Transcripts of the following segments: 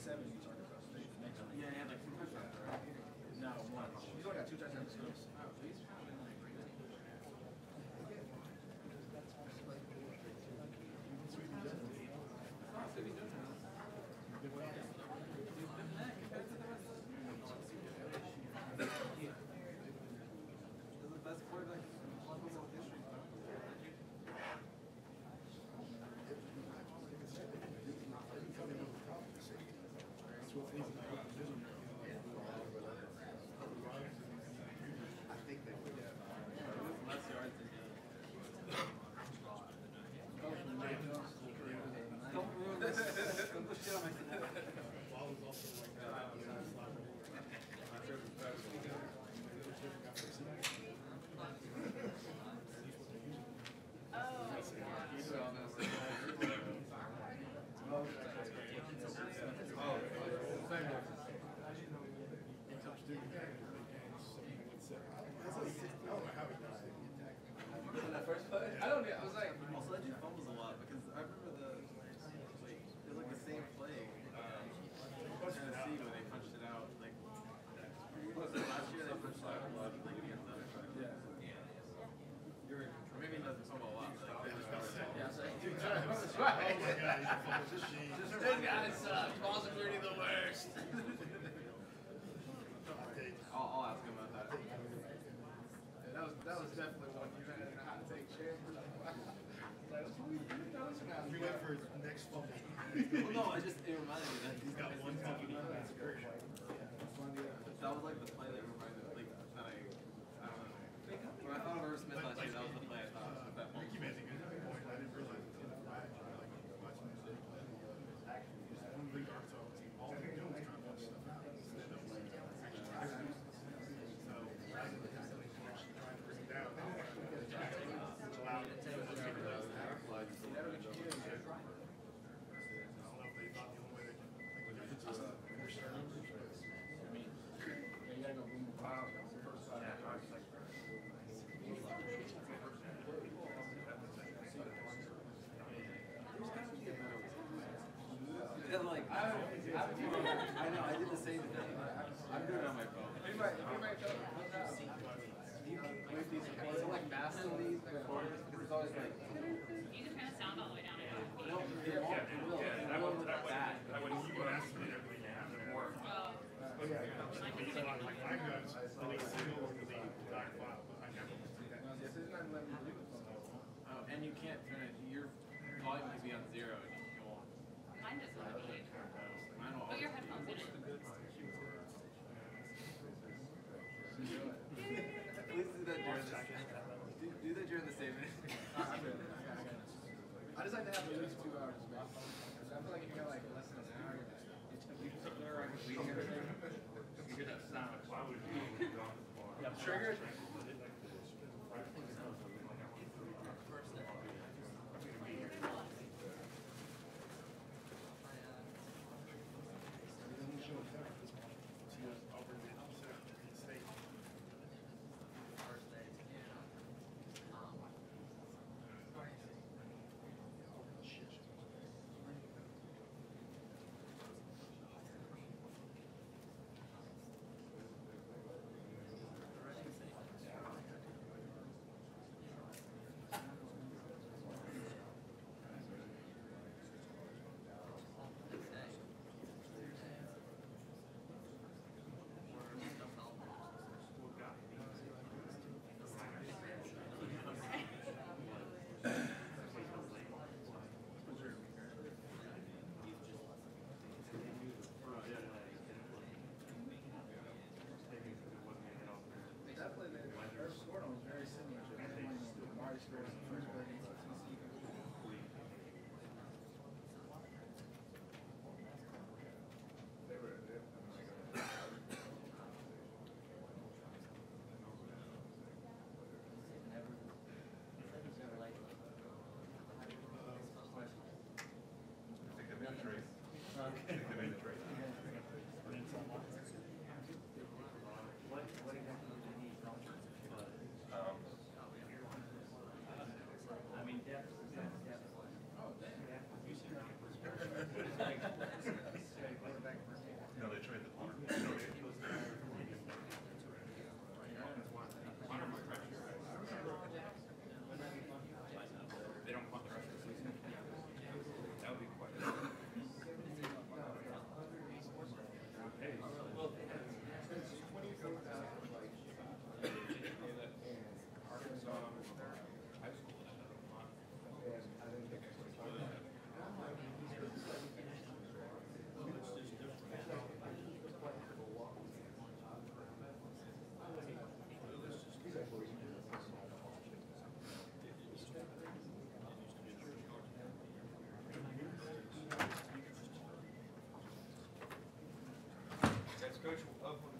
7 you target across the next one. Yeah, he had like 2 touchdowns, right? No, 1. He's only got 2 touchdowns. Oh, so he's probably like pretty good. Oh, so he's doing it. He's been that compared to the rest of them. He's the best quarterback in football history. I think they would. Less yards than don't ruin this. Don't push it on my That first play? I don't know. I was like, also, that dude fumbles a lot because I remember it was like the same play Tennessee when they punched it out. Like, what was it, last year they punched it out a lot, like against the other side. Yeah. Or maybe he doesn't fumble a lot. But like, yeah, I was like, dude, that's right. This guy sucks. Balls are really the worst. I'll ask him about that. Yeah, that was definitely one you had to know how to take chances. Like, We went for his next fumble. Well, no, it reminded me that He's got one fumble. That was like the play that reminded me, like, that I don't know. When I thought of Irv Smith last year, that was the play I thought of. That Ricky made a good point. I didn't realize it until watching this. I don't think Arkansas was all they're doing is trying to punch stuff out instead of actually so rather than actually trying to bring it down, allow it to I don't know if they thought the only way they could make a difference is force turnovers. I mean, you gotta go boom, pow. First side. Yeah, like, I know, I did the same thing. I'm doing it on my phone. You might tell me. You can wait these, so like fasten these recorders because it's always like, You can kind of sound all the way down here. no, it won't, it will. It will look bad. I wouldn't you ask me everything you have to work. Like my guns, they signal to the dot file, but I never do that. This is not letting me do it. Oh, and you can't turn it, your volume can be on 0 and you won't. Mine doesn't have a Mine will Put your always headphones in it. Please do that during this. Do that during the statement. I just like to have at least 2 hours. Because I feel like if you got like less than an hour, you sit there and reading everything. You hear that sound. Why would you? Yeah, triggered. She was over the state.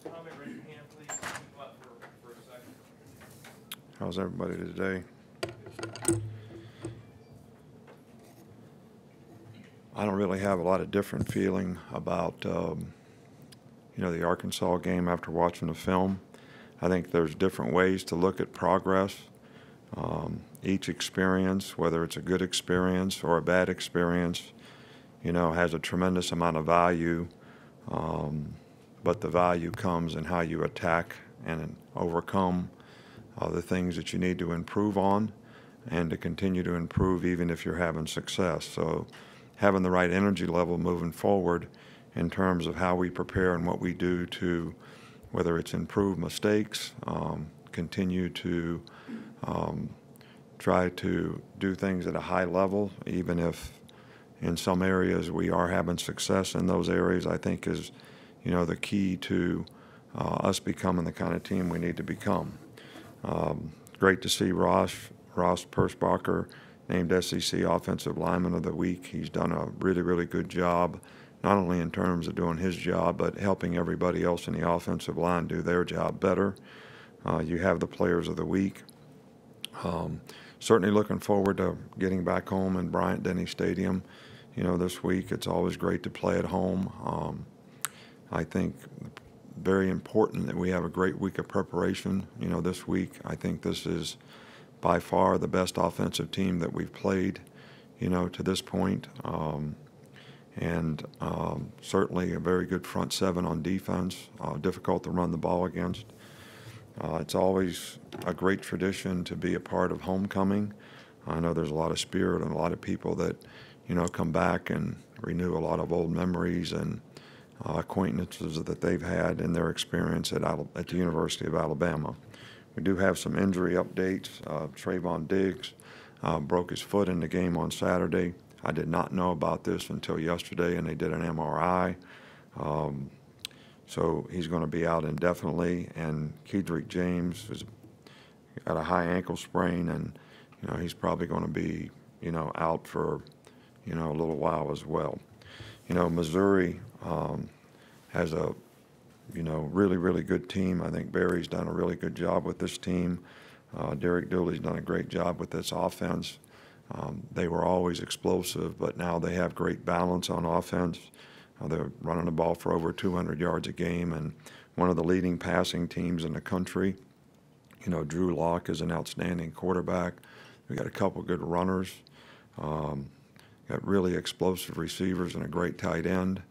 comment, raise your hand, please. Come up for a second. How's everybody today? I don't really have a lot of different feeling about, the Arkansas game after watching the film. I think there's different ways to look at progress. Each experience, whether it's a good experience or a bad experience, has a tremendous amount of value. But the value comes in how you attack and overcome the things that you need to improve on and to continue to improve even if you're having success. So having the right energy level moving forward in terms of how we prepare and what we do to, whether it's improve mistakes, continue to try to do things at a high level, even if in some areas we are having success in those areas, I think is, the key to us becoming the kind of team we need to become. Great to see Ross Persbacher named SEC Offensive Lineman of the Week. He's done a really, really good job, not only in terms of doing his job, but helping everybody else in the offensive line do their job better. You have the Players of the Week. Certainly looking forward to getting back home in Bryant-Denny Stadium, this week. It's always great to play at home. I think very important that we have a great week of preparation, this week. I think this is by far the best offensive team that we've played, to this point. Certainly a very good front seven on defense, difficult to run the ball against. It's always a great tradition to be a part of homecoming. I know there's a lot of spirit and a lot of people that, come back and renew a lot of old memories and acquaintances that they've had in their experience at the University of Alabama. We do have some injury updates. Trayvon Diggs broke his foot in the game on Saturday. I did not know about this until yesterday, and they did an MRI. So he's going to be out indefinitely, and Kedrick James has got a high ankle sprain, and he's probably going to be out for a little while as well. Missouri has a really, really good team. I think Barry's done a really good job with this team. Derek Dooley's done a great job with this offense. They were always explosive, but now they have great balance on offense. They're running the ball for over 200 yards a game and one of the leading passing teams in the country. Drew Lock is an outstanding quarterback. We got a couple good runners. Got really explosive receivers and a great tight end.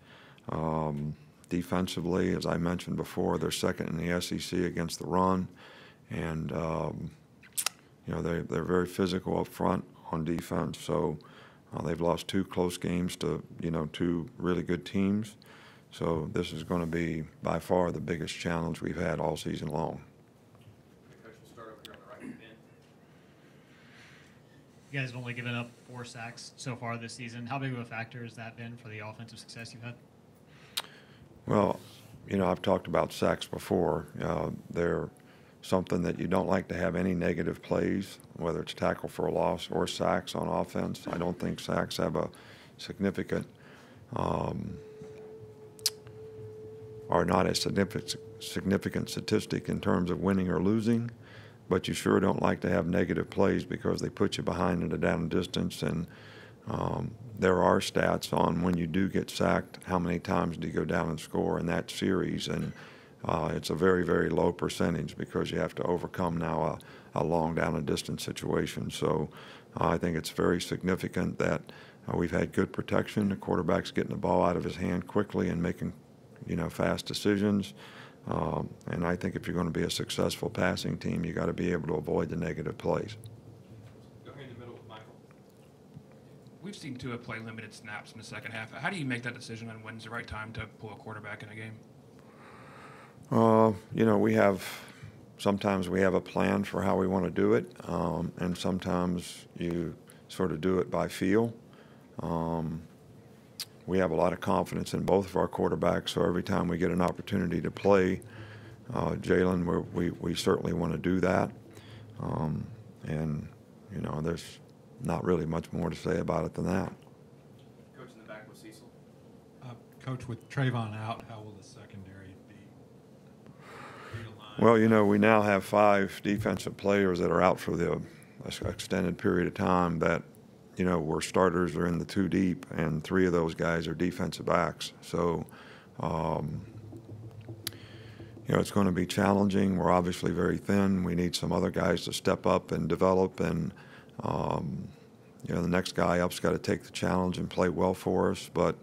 Defensively, as I mentioned before, they're second in the SEC against the run. And, they're very physical up front on defense. So they've lost two close games to, two really good teams. So this is going to be by far the biggest challenge we've had all season long. Coach, we'll start over here on the right. Ben. You guys have only given up 4 sacks so far this season. How big of a factor has that been for the offensive success you've had? Well, I've talked about sacks before. They're something that you don't like to have any negative plays, whether it's tackle for a loss or sacks on offense. I don't think sacks have a significant are not a significant statistic in terms of winning or losing, but you sure don't like to have negative plays because they put you behind in the down distance. And there are stats on when you do get sacked, how many times do you go down and score in that series, and it's a very, very low percentage because you have to overcome now a long down and distance situation. So I think it's very significant that we've had good protection. The quarterback's getting the ball out of his hand quickly and making, fast decisions. And I think if you're going to be a successful passing team, you got to be able to avoid the negative plays. Go here in the middle with Michael. We've seen Tua play limited snaps in the second half. How do you make that decision on when's the right time to pull a quarterback in a game? Sometimes we have a plan for how we want to do it, and sometimes you sort of do it by feel. We have a lot of confidence in both of our quarterbacks, so every time we get an opportunity to play Jalen, we certainly want to do that. There's not really much more to say about it than that. Coach in the back with Cecil. Coach, with Trayvon out, how will the secondary be Well, we now have 5 defensive players that are out for the extended period of time that, were starters are in the 2 deep, and 3 of those guys are defensive backs. So, it's going to be challenging. We're obviously very thin. We need some other guys to step up and develop, and, the next guy up's got to take the challenge and play well for us. But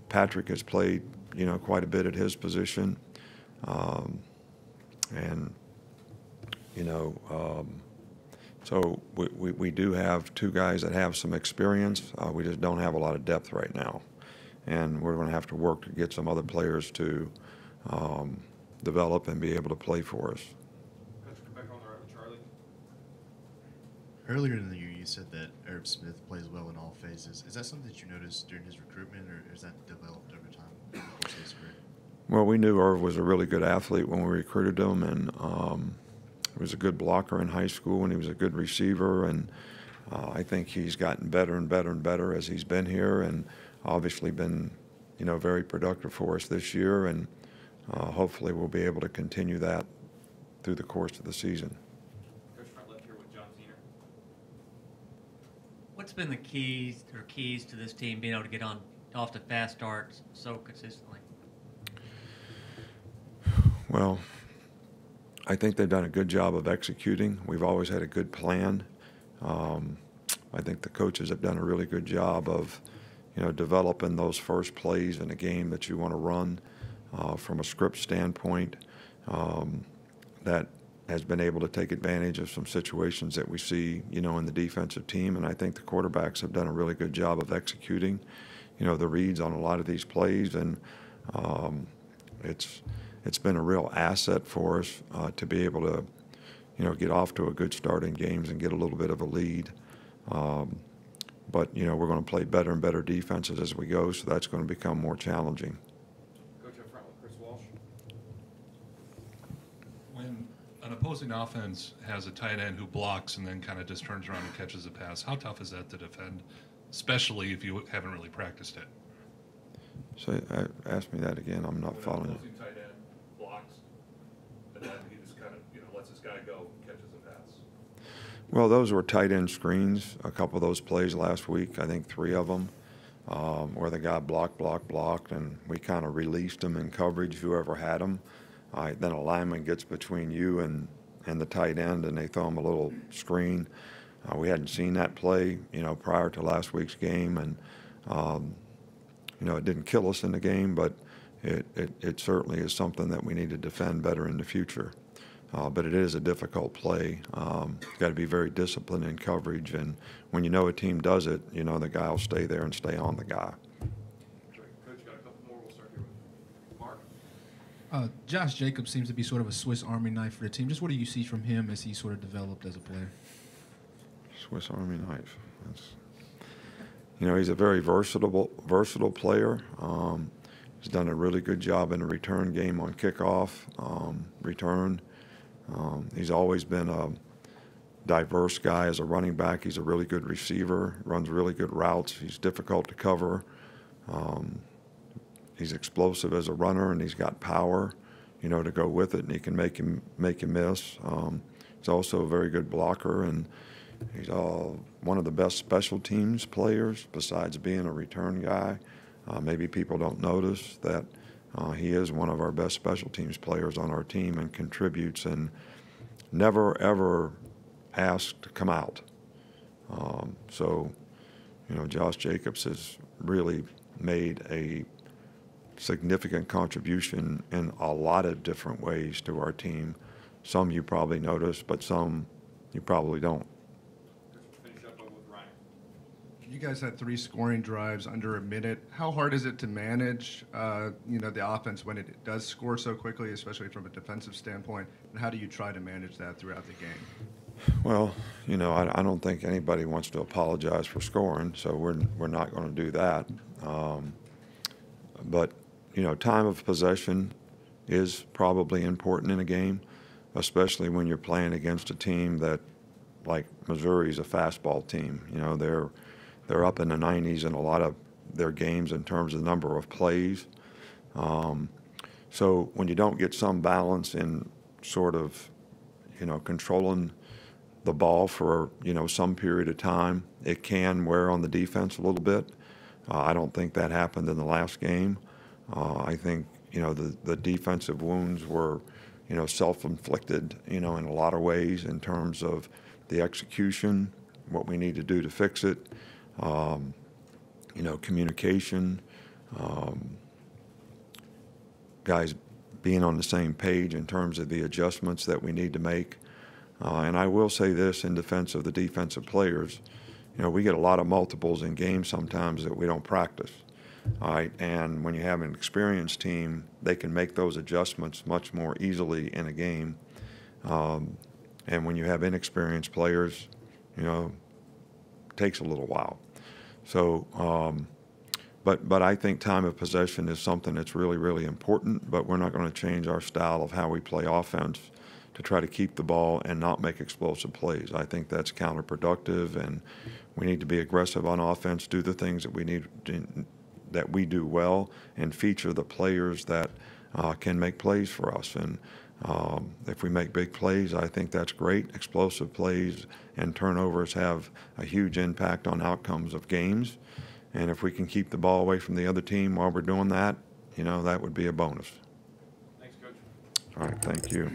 Patrick has played, quite a bit at his position. And, so we do have 2 guys that have some experience. We just don't have a lot of depth right now. And we're going to have to work to get some other players to develop and be able to play for us. Coach, come back on the right with Charlie. Earlier in the year, you said that Irv Smith plays well in all phases. Is that something that you noticed during his recruitment, or is that developed over time over the course of his career? Well, we knew Irv was a really good athlete when we recruited him, and he was a good blocker in high school, and he was a good receiver. And I think he's gotten better and better and better as he's been here, and obviously been, very productive for us this year. And hopefully we'll be able to continue that through the course of the season. Coach, front left here with John Zener. What's been the keys to this team being able to get off to fast starts so consistently? Well, I think they've done a good job of executing. We've always had a good plan. I think the coaches have done a really good job of, developing those first plays in a game that you want to run from a script standpoint. That has been able to take advantage of some situations that we see, in the defensive team. And I think the quarterbacks have done a really good job of executing, the reads on a lot of these plays. And it's been a real asset for us to be able to, get off to a good start in games and get a little bit of a lead. But, we're going to play better and better defenses as we go, so that's going to become more challenging. Coach, up front with Chris Walsh. When an opposing offense has a tight end who blocks and then kind of just turns around and catches a pass, how tough is that to defend, especially if you haven't really practiced it? So ask me that again. I'm not When following. an opposing tight end blocks, and then he just kind of lets his guy go and catches a pass. Well, those were tight end screens, a couple of those plays last week, I think 3 of them, where the guy blocked, and we kind of released them in coverage, whoever had them. Then a lineman gets between you and the tight end, and they throw him a little screen. We hadn't seen that play, prior to last week's game, and, it didn't kill us in the game, but it certainly is something that we need to defend better in the future. But it is a difficult play. You've got to be very disciplined in coverage, and when a team does it, the guy will stay there and stay on the guy. Coach, got a couple more. We'll start here with Mark. Josh Jacobs seems to be sort of a Swiss Army knife for the team. Just what do you see from him as he sort of developed as a player? Swiss Army knife. He's a very versatile player. He's done a really good job in the return game on kickoff, return. He's always been a diverse guy as a running back. He's a really good receiver, runs really good routes. He's difficult to cover. He's explosive as a runner, and he's got power, to go with it, and he can make him miss. He's also a very good blocker, and he's one of the best special teams players besides being a return guy. Maybe people don't notice that he is one of our best special teams players on our team and contributes and never, ever asked to come out. So, Josh Jacobs has really made a significant contribution in a lot of different ways to our team. Some you probably notice, but some you probably don't. Finish up with Ryan. You guys had 3 scoring drives under a minute. How hard is it to manage, the offense when it does score so quickly, especially from a defensive standpoint? And how do you try to manage that throughout the game? Well, I don't think anybody wants to apologize for scoring, so we're not going to do that. But time of possession is probably important in a game, especially when you're playing against a team that, like Missouri's a fastball team. They're up in the 90s in a lot of their games in terms of the number of plays. So when you don't get some balance in sort of, controlling the ball for, some period of time, it can wear on the defense a little bit. I don't think that happened in the last game. I think, the defensive wounds were, self-inflicted, in a lot of ways in terms of the execution, what we need to do to fix it, communication, guys being on the same page in terms of the adjustments that we need to make. And I will say this in defense of the defensive players, we get a lot of multiples in games sometimes that we don't practice. All right, and when you have an experienced team, they can make those adjustments much more easily in a game. And when you have inexperienced players, it takes a little while. So, but I think time of possession is something that's really, really important, but we're not going to change our style of how we play offense to try to keep the ball and not make explosive plays. I think that's counterproductive, and we need to be aggressive on offense, do the things that we need that we do well, and feature the players that can make plays for us. And if we make big plays, I think that's great. Explosive plays and turnovers have a huge impact on outcomes of games. And if we can keep the ball away from the other team while we're doing that, that would be a bonus. Thanks, Coach. All right, thank you.